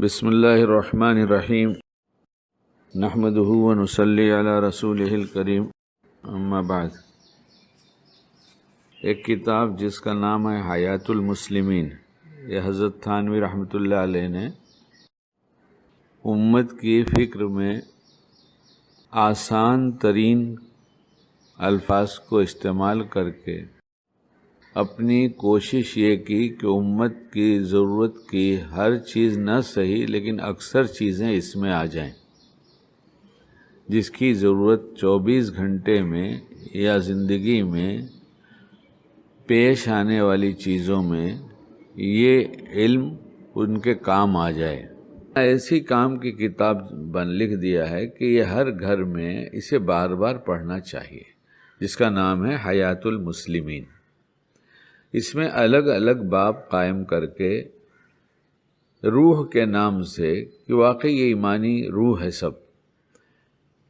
بسم اللہ الرحمن الرحیم نحمدہ ونصلی علی رسولہ الکریم اما بعد۔ ایک کتاب جس کا نام ہے حیات المسلمین، یہ حضرت تھانوی رحمۃ اللہ علیہ نے امت کی فکر میں آسان ترین الفاظ کو استعمال کر کے اپنی کوشش یہ کی کہ امت کی ضرورت کی ہر چیز نہ صحیح لیکن اکثر چیزیں اس میں آ جائیں، جس کی ضرورت 24 گھنٹے میں یا زندگی میں پیش آنے والی چیزوں میں یہ علم ان کے کام آ جائے۔ ایسی کام کی کتاب لکھ دیا ہے کہ یہ ہر گھر میں اسے بار بار پڑھنا چاہیے، جس کا نام ہے حیات المسلمین۔ اس میں الگ الگ باب قائم کر کے روح کے نام سے کہ واقعی یہ ایمانی روح ہے سب۔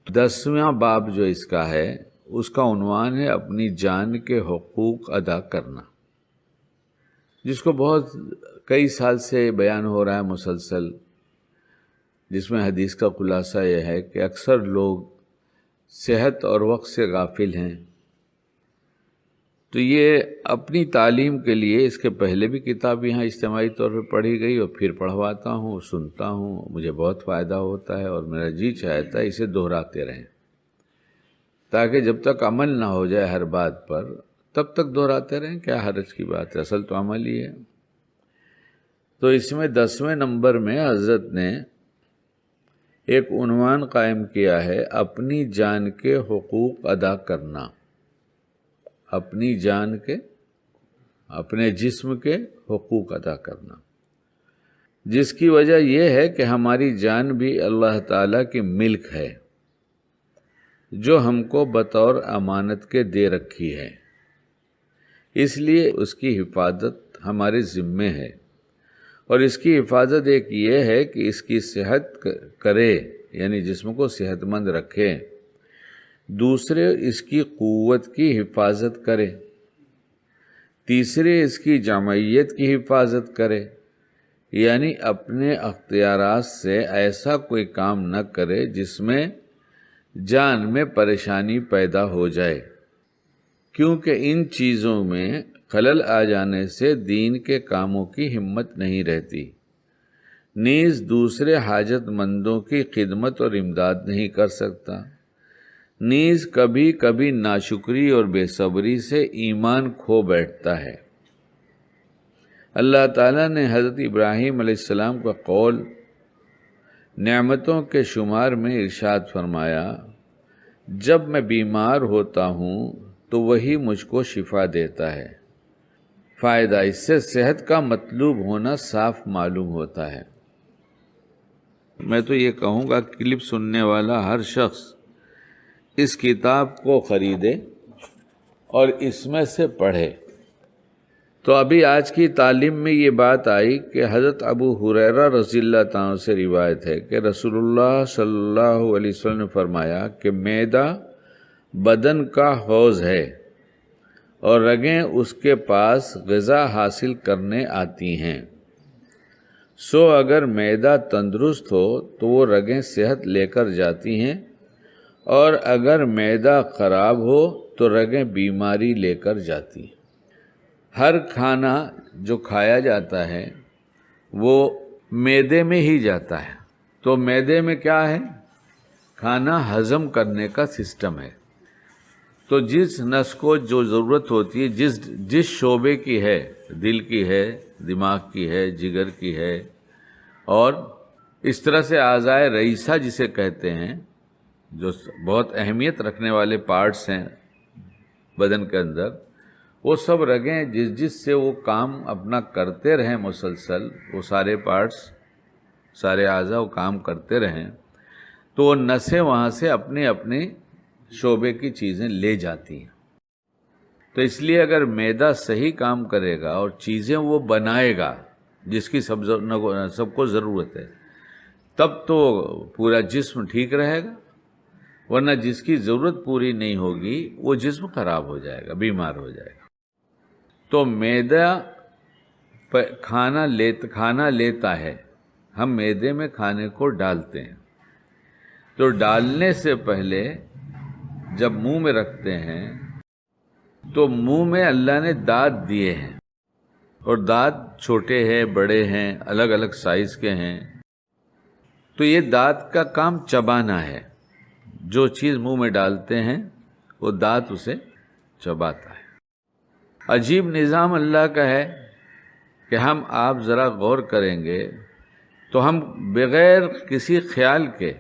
10واں باب جو اس کا ہے اس کا عنوان ہے اپنی جان کے حقوق ادا کرنا، جس کو بہت کئی سال سے بیان ہو رہا ہے مسلسل، جس میں حدیث کا خلاصہ یہ ہے کہ اکثر لوگ صحت اور وقت سے غافل ہیں۔ تو یہ اپنی تعلیم کے لیے اس کے پہلے بھی کتاب یہاں اجتماعی طور پہ پڑھی گئی اور پھر پڑھواتا ہوں، سنتا ہوں، مجھے بہت فائدہ ہوتا ہے اور میرا جی چاہتا ہے اسے دہراتے رہیں، تاکہ جب تک عمل نہ ہو جائے ہر بات پر تب تک دہراتے رہیں۔ کیا حرج کی بات ہے، اصل تو عمل ہی ہے۔ تو اس میں 10ویں نمبر میں حضرت نے ایک عنوان قائم کیا ہے اپنی جان کے حقوق ادا کرنا، اپنی جان کے، اپنے جسم کے حقوق ادا کرنا، جس کی وجہ یہ ہے کہ ہماری جان بھی اللہ تعالیٰ کی ملک ہے جو ہم کو بطور امانت کے دے رکھی ہے، اس لیے اس کی حفاظت ہمارے ذمے ہے۔ اور اس کی حفاظت ایک یہ ہے کہ اس کی صحت کرے، یعنی جسم کو صحت مند رکھے، دوسرے اس کی قوت کی حفاظت کرے، تیسرے اس کی جامعیت کی حفاظت کرے، یعنی اپنے اختیارات سے ایسا کوئی کام نہ کرے جس میں جان میں پریشانی پیدا ہو جائے، کیونکہ ان چیزوں میں خلل آ جانے سے دین کے کاموں کی ہمت نہیں رہتی، نیز دوسرے حاجت مندوں کی خدمت اور امداد نہیں کر سکتا، نیز کبھی کبھی ناشکری اور بے صبری سے ایمان کھو بیٹھتا ہے۔ اللہ تعالیٰ نے حضرت ابراہیم علیہ السلام کا قول نعمتوں کے شمار میں ارشاد فرمایا، جب میں بیمار ہوتا ہوں تو وہی مجھ کو شفا دیتا ہے۔ فائدہ اس سے صحت کا مطلوب ہونا صاف معلوم ہوتا ہے۔ میں تو یہ کہوں گا کلپ سننے والا ہر شخص اس کتاب کو خریدے اور اس میں سے پڑھے۔ تو ابھی آج کی تعلیم میں یہ بات آئی کہ حضرت ابو ہریرہ رضی اللہ عنہ سے روایت ہے کہ رسول اللہ صلی اللہ علیہ وسلم نے فرمایا کہ معدہ بدن کا حوض ہے اور رگیں اس کے پاس غذا حاصل کرنے آتی ہیں، سو اگر معدہ تندرست ہو تو وہ رگیں صحت لے کر جاتی ہیں، اور اگر معدہ خراب ہو تو رگیں بیماری لے کر جاتی ہیں۔ ہر کھانا جو کھایا جاتا ہے وہ معدے میں ہی جاتا ہے، تو معدے میں کیا ہے؟ کھانا ہضم کرنے کا سسٹم ہے۔ تو جس نس کو جو ضرورت ہوتی ہے، جس شعبے کی ہے، دل کی ہے، دماغ کی ہے، جگر کی ہے، اور اس طرح سے اعضائے رئیسہ جسے کہتے ہیں، جو بہت اہمیت رکھنے والے پارٹس ہیں بدن کے اندر، وہ سب رگیں جس سے وہ کام اپنا کرتے رہیں مسلسل، وہ سارے پارٹس، سارے اعضاء وہ کام کرتے رہیں، تو وہ نسیں وہاں سے اپنے اپنے شعبے کی چیزیں لے جاتی ہیں۔ تو اس لیے اگر معدہ صحیح کام کرے گا اور چیزیں وہ بنائے گا جس کی سب کو ضرورت ہے، تب تو پورا جسم ٹھیک رہے گا، ورنہ جس کی ضرورت پوری نہیں ہوگی وہ جسم خراب ہو جائے گا، بیمار ہو جائے گا۔ تو معدہ کھانا لیتا ہے، ہم معدے میں کھانے کو ڈالتے ہیں تو ڈالنے سے پہلے جب منہ میں رکھتے ہیں تو منہ میں اللہ نے دانت دیے ہیں، اور دانت چھوٹے ہیں، بڑے ہیں، الگ الگ سائز کے ہیں، تو یہ دانت کا کام چبانا ہے۔ جو چیز منہ میں ڈالتے ہیں وہ دانت اسے چباتا ہے۔ عجیب نظام اللہ کا ہے کہ آپ ذرا غور کریں گے تو ہم بغیر کسی خیال کے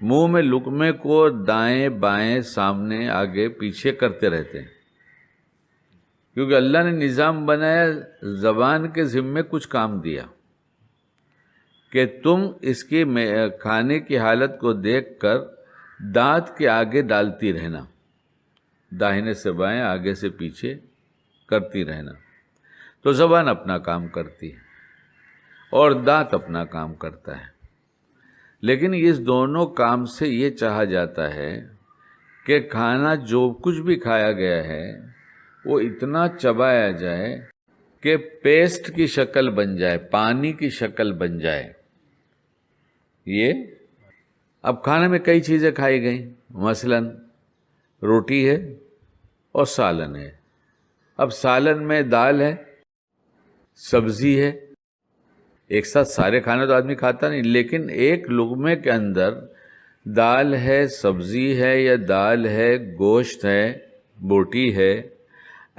منہ میں لقمے کو دائیں بائیں سامنے آگے پیچھے کرتے رہتے ہیں، کیونکہ اللہ نے نظام بنایا، زبان کے ذمے کچھ کام دیا کہ تم اس کی کھانے کی حالت کو دیکھ کر دانت کے آگے ڈالتی رہنا، داہنے سے بائیں آگے سے پیچھے کرتی رہنا، تو زبان اپنا کام کرتی ہے اور دانت اپنا کام کرتا ہے۔ لیکن اس دونوں کام سے یہ چاہا جاتا ہے کہ کھانا جو کچھ بھی کھایا گیا ہے وہ اتنا چبایا جائے کہ پیسٹ کی شکل بن جائے، پانی کی شکل بن جائے۔ یہ اب کھانے میں کئی چیزیں کھائی گئیں، مثلا روٹی ہے اور سالن ہے۔ اب سالن میں دال ہے، سبزی ہے، ایک ساتھ سارے کھانے تو آدمی کھاتا نہیں، لیکن ایک لقمے کے اندر دال ہے، سبزی ہے، یا دال ہے، گوشت ہے، بوٹی ہے،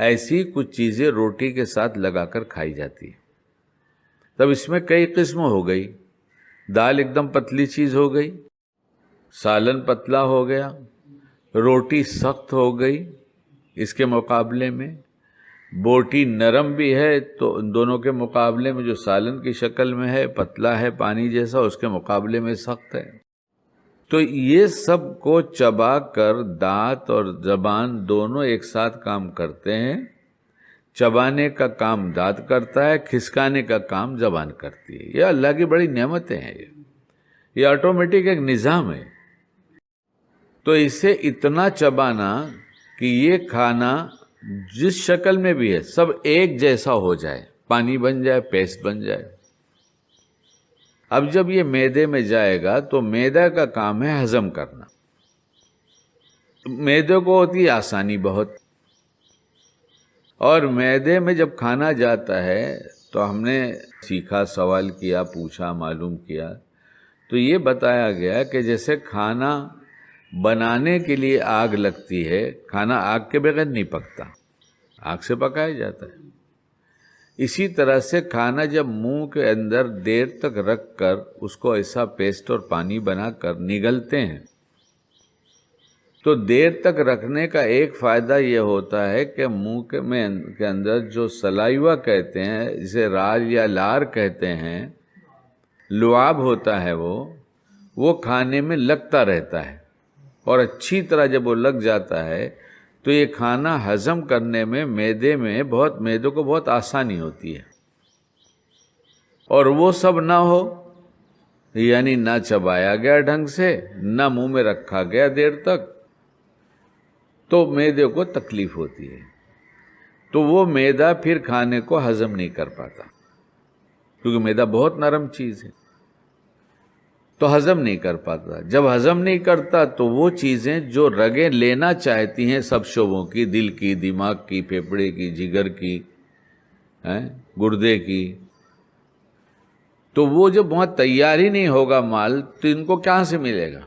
ایسی کچھ چیزیں روٹی کے ساتھ لگا کر کھائی جاتی ہے۔ تب اس میں کئی قسم ہو گئی، دال ایک دم پتلی چیز ہو گئی، سالن پتلا ہو گیا، روٹی سخت ہو گئی، اس کے مقابلے میں بوٹی نرم بھی ہے، تو ان دونوں کے مقابلے میں جو سالن کی شکل میں ہے پتلا ہے پانی جیسا، اس کے مقابلے میں سخت ہے۔ تو یہ سب کو چبا کر دانت اور زبان دونوں ایک ساتھ کام کرتے ہیں۔ چبانے کا کام دانت کرتا ہے، کھسکانے کا کام زبان کرتی ہے۔ یہ اللہ کی بڑی نعمتیں ہیں، یہ آٹومیٹک ایک نظام ہے۔ تو اسے اتنا چبانا کہ یہ کھانا جس شکل میں بھی ہے سب ایک جیسا ہو جائے، پانی بن جائے، پیسٹ بن جائے۔ اب جب یہ معدے میں جائے گا تو معدہ کا کام ہے ہضم کرنا۔ معدے کو ہوتی ہے آسانی بہت، اور معدے میں جب کھانا جاتا ہے تو ہم نے سیکھا، سوال کیا، پوچھا، معلوم کیا، تو یہ بتایا گیا کہ جیسے کھانا بنانے کے لیے آگ لگتی ہے، کھانا آگ کے بغیر نہیں پکتا، آگ سے پکایا جاتا ہے۔ اسی طرح سے کھانا جب منہ کے اندر دیر تک رکھ کر اس کو ایسا پیسٹ اور پانی بنا کر نگلتے ہیں، تو دیر تک رکھنے کا ایک فائدہ یہ ہوتا ہے کہ منہ کے اندر جو سلائیوا کہتے ہیں، جسے راج یا لار کہتے ہیں، لعاب ہوتا ہے، وہ کھانے میں لگتا رہتا ہے، اور اچھی طرح جب وہ لگ جاتا ہے تو یہ کھانا ہضم کرنے میں معدے کو بہت آسانی ہوتی ہے۔ اور وہ سب نہ ہو، یعنی نہ چبایا گیا ڈھنگ سے، نہ منہ میں رکھا گیا دیر تک، تو معدے کو تکلیف ہوتی ہے، تو وہ معدہ پھر کھانے کو ہضم نہیں کر پاتا، کیونکہ معدہ بہت نرم چیز ہے، تو ہضم نہیں کر پاتا۔ جب ہضم نہیں کرتا تو وہ چیزیں جو رگیں لینا چاہتی ہیں سب شعبوں کی، دل کی، دماغ کی، پھیپھڑے کی، جگر کی، گردے کی، تو وہ جب وہاں تیار ہی نہیں ہوگا مال، تو ان کو کہاں سے ملے گا؟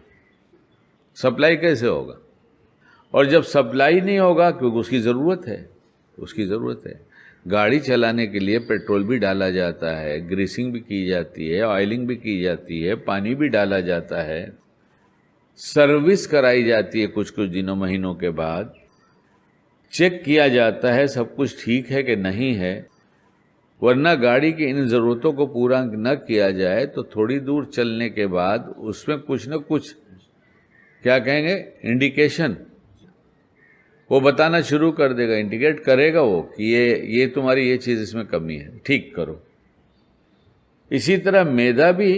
سپلائی کیسے ہوگا؟ اور جب سپلائی نہیں ہوگا، کیونکہ اس کی ضرورت ہے، گاڑی چلانے کے لیے پیٹرول بھی ڈالا جاتا ہے، گریسنگ بھی کی جاتی ہے، آئلنگ بھی کی جاتی ہے، پانی بھی ڈالا جاتا ہے، سروس کرائی جاتی ہے کچھ دنوں مہینوں کے بعد، چیک کیا جاتا ہے سب کچھ ٹھیک ہے کہ نہیں ہے، ورنہ گاڑی کی ان ضرورتوں کو پورا نہ کیا جائے تو تھوڑی دور چلنے کے بعد اس میں کچھ نہ کچھ، کیا کہیں گے، انڈیکیشن، وہ بتانا شروع کر دے گا، انڈیکیٹ کرے گا وہ کہ یہ تمہاری یہ چیز اس میں کمی ہے، ٹھیک کرو۔ اسی طرح معدہ بھی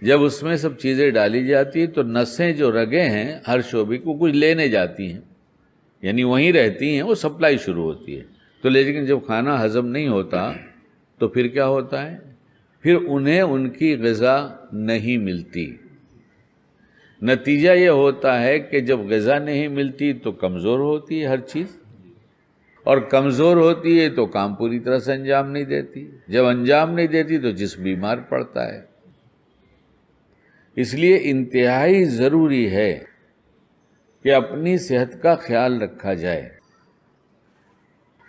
جب اس میں سب چیزیں ڈالی جاتی ہیں تو نسیں جو رگیں ہیں ہر شعبے کو کچھ لینے جاتی ہیں، یعنی وہیں رہتی ہیں، وہ سپلائی شروع ہوتی ہے۔ تو لیکن جب کھانا ہضم نہیں ہوتا تو پھر کیا ہوتا ہے؟ پھر انہیں ان کی غذا نہیں ملتی۔ نتیجہ یہ ہوتا ہے کہ جب غذا نہیں ملتی تو کمزور ہوتی ہے ہر چیز، اور کمزور ہوتی ہے تو کام پوری طرح سے انجام نہیں دیتی، جب انجام نہیں دیتی تو جسم بیمار پڑتا ہے۔ اس لیے انتہائی ضروری ہے کہ اپنی صحت کا خیال رکھا جائے،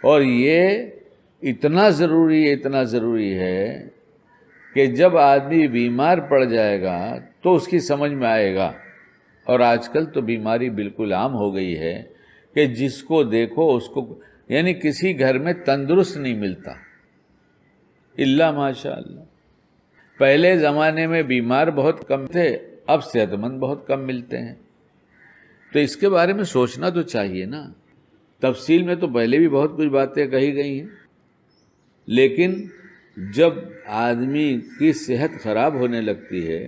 اور یہ اتنا ضروری ہے کہ جب آدمی بیمار پڑ جائے گا تو اس کی سمجھ میں آئے گا۔ اور آج کل تو بیماری بالکل عام ہو گئی ہے کہ جس کو دیکھو اس کو، یعنی کسی گھر میں تندرست نہیں ملتا الا ماشاء اللہ۔ پہلے زمانے میں بیمار بہت کم تھے، اب صحت مند بہت کم ملتے ہیں۔ تو اس کے بارے میں سوچنا تو چاہیے نا۔ تفصیل میں تو پہلے بھی بہت کچھ باتیں کہی گئی ہیں، لیکن جب آدمی کی صحت خراب ہونے لگتی ہے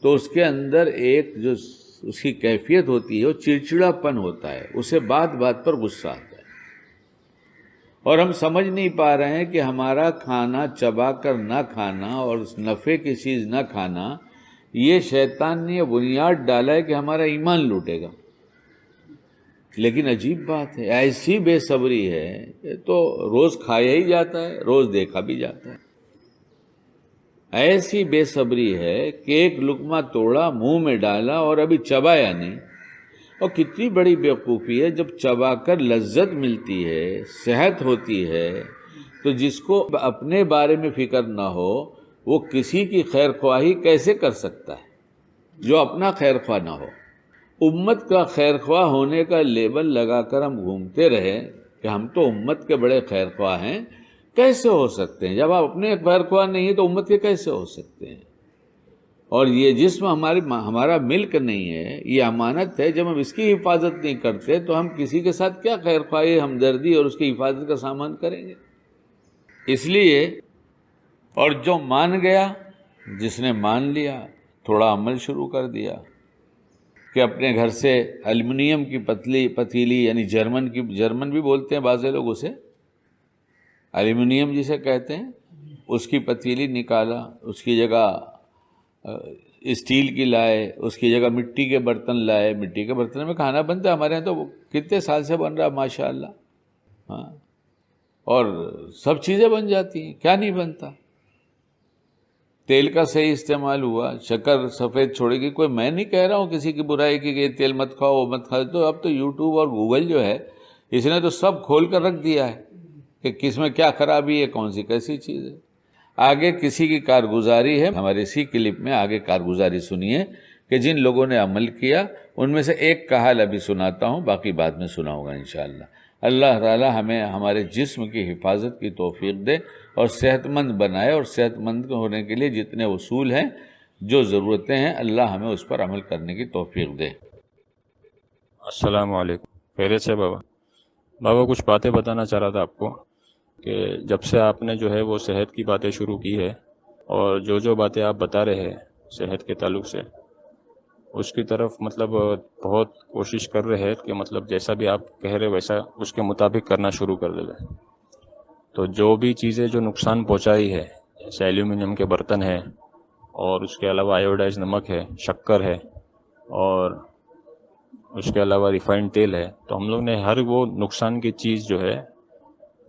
تو اس کے اندر ایک جو اس کی کیفیت ہوتی ہے وہ چڑچڑا پن ہوتا ہے، اسے بات بات پر غصہ آتا ہے، اور ہم سمجھ نہیں پا رہے ہیں کہ ہمارا کھانا چبا کر نہ کھانا اور اس نفع کی چیز نہ کھانا، یہ شیطان نے یہ بنیاد ڈالا ہے کہ ہمارا ایمان لوٹے گا۔ لیکن عجیب بات ہے، ایسی بے صبری ہے کہ تو روز کھایا ہی جاتا ہے، روز دیکھا بھی جاتا ہے۔ ایسی بے صبری ہے کہ ایک لقمہ توڑا، منہ میں ڈالا اور ابھی چبایا نہیں۔ اور کتنی بڑی بیوقوفی ہے، جب چبا کر لذت ملتی ہے، صحت ہوتی ہے، تو جس کو اپنے بارے میں فکر نہ ہو وہ کسی کی خیر خواہی کیسے کر سکتا ہے جو اپنا خیر خواہ نہ ہو؟ امت کا خیر خواہ ہونے کا لیبل لگا کر ہم گھومتے رہے کہ ہم تو امت کے بڑے خیر خواہ ہیں، کیسے ہو سکتے ہیں؟ جب آپ اپنے خیر خواہ نہیں ہیں تو امت کے کیسے ہو سکتے ہیں؟ اور یہ جسم ہمارا ملک نہیں ہے، یہ امانت ہے، جب ہم اس کی حفاظت نہیں کرتے تو ہم کسی کے ساتھ کیا خیر خواہی، ہمدردی اور اس کی حفاظت کا سامان کریں گے؟ اس لیے، اور جو مان گیا، جس نے مان لیا، تھوڑا عمل شروع کر دیا کہ اپنے گھر سے ایلومینیم کی پتیلی، یعنی جرمن بھی بولتے ہیں بعض لوگ اسے، ایلومینیم جسے کہتے ہیں، اس کی پتیلی نکالا، اس کی جگہ اسٹیل کی لائے، اس کی جگہ مٹی کے برتن لائے۔ مٹی کے برتن میں کھانا بنتا ہے، ہمارے یہاں تو کتنے سال سے بن رہا ہے ماشاء اللہ، ہاں، اور سب چیزیں بن جاتی ہیں، کیا نہیں بنتا۔ تیل کا صحیح استعمال ہوا، شکر سفید چھوڑے گی، کوئی میں نہیں کہہ رہا ہوں کسی کی برائی کی کہ یہ تیل مت کھاؤ وہ مت کھاؤ، تو اب تو یوٹیوب اور گوگل جو ہے اس نے تو سب کھول کر رکھ دیا ہے کہ کس میں کیا خرابی ہے، کون سی کیسی چیز ہے۔ آگے کسی کی کارگزاری ہے، ہمارے اسی کلپ میں آگے کارگزاری سنیے کہ جن لوگوں نے عمل کیا، ان میں سے ایک کا حال ابھی سناتا ہوں، باقی بعد میں سناؤں گا انشاءاللہ۔ اللہ تعالی ہمیں ہمارے جسم کی حفاظت کی توفیق دے اور صحت مند بنائے، اور صحت مند ہونے کے لیے جتنے اصول ہیں، جو ضرورتیں ہیں، اللہ ہمیں اس پر عمل کرنے کی توفیق دے۔ السلام علیکم، خیریت سے بابا کچھ باتیں بتانا چاہ رہا تھا آپ کو کہ جب سے آپ نے جو ہے وہ صحت کی باتیں شروع کی ہے، اور جو باتیں آپ بتا رہے ہیں صحت کے تعلق سے، اس کی طرف مطلب بہت کوشش کر رہے ہیں کہ مطلب جیسا بھی آپ کہہ رہے ویسا اس کے مطابق کرنا شروع کر دے۔ تو جو بھی چیزیں جو نقصان پہنچائی ہے، جیسے ایلومینیم کے برتن ہیں، اور اس کے علاوہ آیوڈائز نمک ہے، شکر ہے، اور اس کے علاوہ ریفائنڈ تیل ہے، تو ہم لوگ نے ہر وہ نقصان کی چیز جو ہے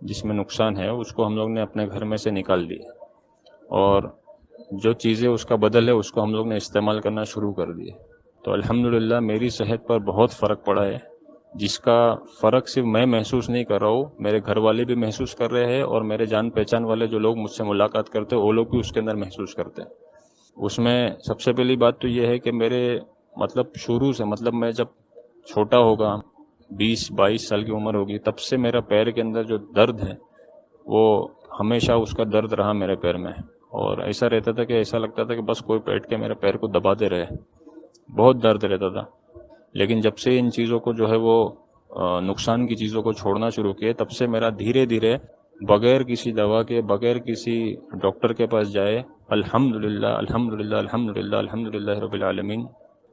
جس میں نقصان ہے اس کو ہم لوگ نے اپنے گھر میں سے نکال دی، اور جو چیزیں اس کا بدل ہے اس کو ہم لوگ نے استعمال کرنا شروع کر دیے۔ تو الحمدللہ میری صحت پر بہت فرق پڑا ہے، جس کا فرق صرف میں محسوس نہیں کر رہا ہوں، میرے گھر والے بھی محسوس کر رہے ہیں، اور میرے جان پہچان والے جو لوگ مجھ سے ملاقات کرتے ہیں وہ لوگ بھی اس کے اندر محسوس کرتے ہیں۔ اس میں سب سے پہلی بات تو یہ ہے کہ میرے مطلب شروع سے، مطلب میں جب چھوٹا ہوگا، 20-22 سال کی عمر ہوگی، تب سے میرا پیر کے اندر جو درد ہے وہ ہمیشہ اس کا درد رہا میرے پیر میں، اور ایسا رہتا تھا کہ ایسا لگتا تھا کہ بس کوئی بیٹھ کے میرے پیر کو دباتے رہے، بہت درد رہتا تھا۔ لیکن جب سے ان چیزوں کو جو ہے وہ نقصان کی چیزوں کو چھوڑنا شروع کیے، تب سے میرا دھیرے دھیرے بغیر کسی دوا کے، بغیر کسی ڈاکٹر کے پاس جائے، الحمدللہ الحمدللہ الحمدللہ الحمدللہ رب العالمین،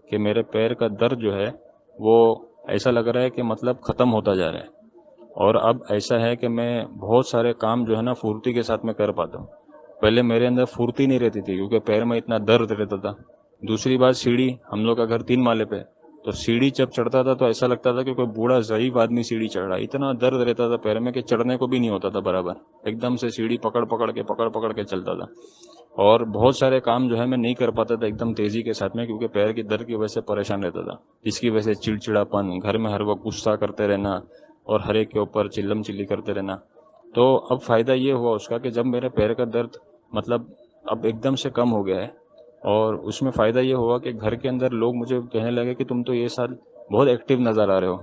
کہ میرے پیر کا درد جو ہے وہ ایسا لگ رہا ہے کہ مطلب ختم ہوتا جا رہا ہے، اور اب ایسا ہے کہ میں بہت سارے کام جو ہے نا پھرتی کے ساتھ میں کر پاتا ہوں۔ پہلے میرے اندر پھرتی نہیں رہتی تھی کیونکہ پیر میں اتنا درد رہتا تھا. دوسری بات سیڑھی، ہم لوگ کا گھر 3 مالے پہ، تو سیڑھی جب چڑھتا تھا تو ایسا لگتا تھا کہ کوئی بوڑھا ضعیف آدمی سیڑھی چڑھ رہا ہے. اتنا درد رہتا تھا پیر میں کہ چڑھنے کو بھی نہیں ہوتا تھا برابر. ایک دم سے سیڑھی پکڑ پکڑ کے چلتا تھا. اور بہت سارے کام جو ہے میں نہیں کر پاتا تھا ایک دم تیزی کے ساتھ میں، کیونکہ پیر کی درد کی وجہ سے پریشان رہتا تھا، جس کی وجہ سے چڑچڑاپن، گھر میں ہر وقت غصہ کرتے رہنا اور ہر ایک کے اوپر چلم چلی کرتے رہنا. تو اب فائدہ یہ ہوا اس کا کہ جب میرے پیر کا درد مطلب اب ایک دم سے کم ہو گیا ہے، اور اس میں فائدہ یہ ہوا کہ گھر کے اندر لوگ مجھے کہنے لگے کہ تم تو یہ سال بہت ایکٹیو نظر آ رہے ہو.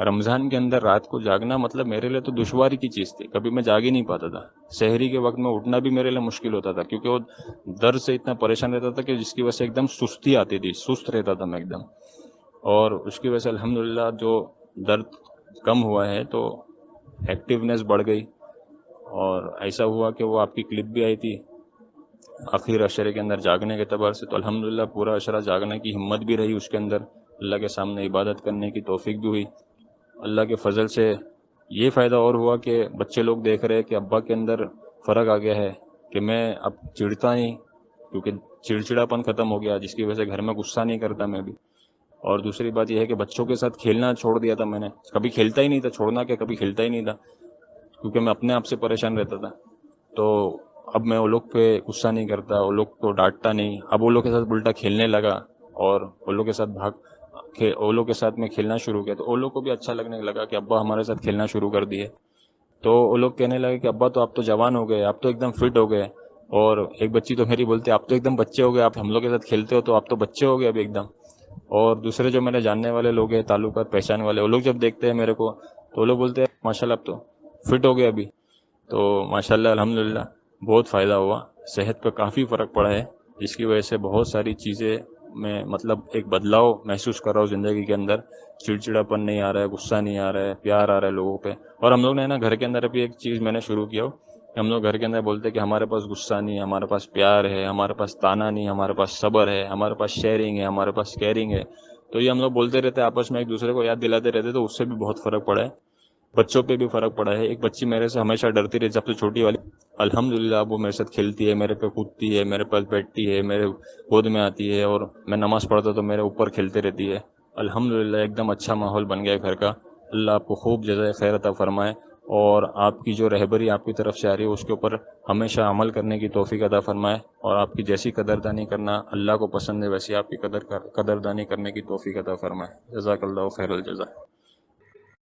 رمضان کے اندر رات کو جاگنا مطلب میرے لیے تو دشواری کی چیز تھی، کبھی میں جاگ ہی نہیں پاتا تھا. سحری کے وقت میں اٹھنا بھی میرے لیے مشکل ہوتا تھا، کیونکہ وہ درد سے اتنا پریشان رہتا تھا کہ جس کی وجہ سے ایک دم سستی آتی تھی، سست رہتا تھا میں ایک دم. اور اس کی وجہ سے الحمدللہ جو درد کم ہوا ہے تو ایکٹیونیس بڑھ گئی. اور ایسا ہوا کہ وہ آپ کی کلپ بھی آئی تھی آخر عشرے کے اندر جاگنے کے اعتبار سے، تو الحمدللہ پورا عشرہ جاگنے کی ہمت بھی رہی اس کے اندر، اللہ کے سامنے عبادت کرنے کی توفیق بھی ہوئی. اللہ کے فضل سے یہ فائدہ اور ہوا کہ بچے لوگ دیکھ رہے کہ ابا کے اندر فرق آ گیا ہے، کہ میں اب چڑھتا نہیں، کیونکہ چڑچڑاپن ختم ہو گیا، جس کی وجہ سے گھر میں غصہ نہیں کرتا میں بھی. اور دوسری بات یہ ہے کہ بچوں کے ساتھ کھیلنا چھوڑ دیا تھا میں نے، کبھی کھیلتا ہی نہیں تھا، چھوڑنا کہ کبھی کھیلتا ہی نہیں تھا کیونکہ میں اپنے آپ سے پریشان رہتا تھا. تو اب میں وہ لوگ پہ غصہ نہیں کرتا، وہ لوگ کو ڈانٹتا نہیں، اب وہ لوگ کے ساتھ الٹا کھیلنے لگا، اور وہ لوگ کے ساتھ وہ لوگ کے ساتھ میں کھیلنا شروع کیا. تو وہ لوگ کو بھی اچھا لگنے لگا کہ ابا ہمارے ساتھ کھیلنا شروع کر دیے. تو وہ لوگ کہنے لگے کہ ابا تو آپ تو جوان ہو گئے، آپ تو ایک دم فٹ ہو گئے. اور ایک بچی تو میری بولتی آپ تو ایک دم بچے ہو گئے، آپ ہم لوگ کے ساتھ کھیلتے ہو تو آپ تو بچے ہو گئے اب ایک دم. اور دوسرے جو میرے جاننے والے لوگ ہیں، تعلقات پہچان والے، وہ لوگ جب دیکھتے ہیں میرے کو تو وہ لوگ بولتے ہیں ماشاء اللہ اب تو فٹ ہو گئے ابھی. تو ماشاء اللہ الحمدللہ بہت فائدہ ہوا، صحت پہ کافی فرق پڑا ہے، جس کی وجہ سے بہت ساری چیزیں میں مطلب ایک بدلاؤ محسوس کر رہا ہوں زندگی کے اندر. چڑچڑاپن نہیں آ رہا ہے، غصہ نہیں آ رہا ہے، پیار آ رہا ہے لوگوں پہ. اور ہم لوگ نے نا گھر کے اندر ابھی ایک چیز میں نے شروع کیا ہو کہ ہم لوگ گھر کے اندر بولتے ہیں کہ ہمارے پاس غصہ نہیں ہے، ہمارے پاس پیار ہے، ہمارے پاس تانا نہیں، ہمارے پاس صبر ہے، ہمارے پاس شیئرنگ ہے، ہمارے پاس کیئرنگ ہے. تو یہ ہم لوگ بولتے رہتے ہیں آپس میں، ایک دوسرے کو یاد دلاتے رہتے، تو اس سے بھی بہت فرق پڑا ہے. بچوں پہ بھی فرق پڑا ہے. ایک بچی میرے سے ہمیشہ ڈرتی رہتی، سب سے چھوٹی والی، الحمدللہ اب وہ میرے ساتھ کھیلتی ہے، میرے پہ کودتی ہے، میرے پاس بیٹھتی ہے، میرے گود میں آتی ہے، اور میں نماز پڑھتا تو میرے اوپر کھیلتے رہتی ہے. الحمدللہ ایک دم اچھا ماحول بن گیا گھر کا. اللہ آپ کو خوب جزائے خیر عطا فرمائے، اور آپ کی جو رہبری آپ کی طرف سے آ رہی ہے اس کے اوپر ہمیشہ عمل کرنے کی توفیق عطا فرمائے. اور آپ کی جیسی قدردانی کرنا اللہ کو پسند ہے، ویسی آپ کی قدردانی کرنے کی توفیق عطا فرمائے. جزاک اللہ خیر الجزا.